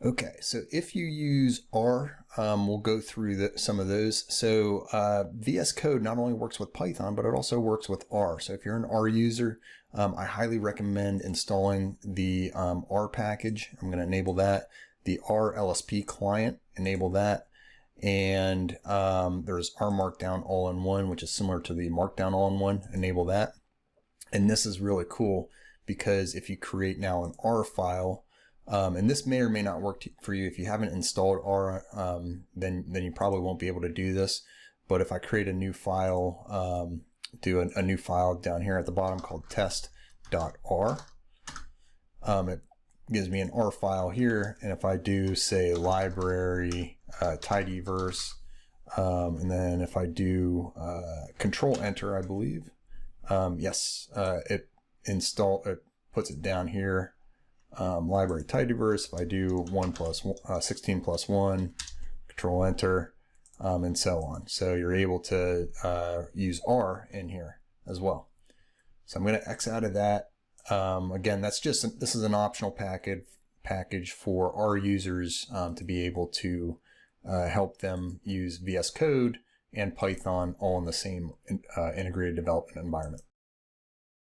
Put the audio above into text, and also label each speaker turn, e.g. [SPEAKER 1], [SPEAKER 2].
[SPEAKER 1] Okay, so if you use R, we'll go through some of those. So VS Code not only works with Python, but it also works with R. So if you're an R user, I highly recommend installing the R package. I'm going to enable that. The R LSP client, enable that. And there's RMarkdown all-in-one, which is similar to the Markdown all-in-one, enable that. And this is really cool because if you create now an R file, and this may or may not work for you. If you haven't installed R, then you probably won't be able to do this. But if I create a new file, do a new file down here at the bottom called test.r, it gives me an R file here. And if I do say library tidyverse, and then if I do control enter, I believe, yes, it puts it down here. Library tidyverse, if I do 16 plus 1, control enter, and so on. So you're able to use R in here as well. So I'm going to X out of that. Again, this is an optional package for R users to be able to help them use VS Code and Python all in the same integrated development environment.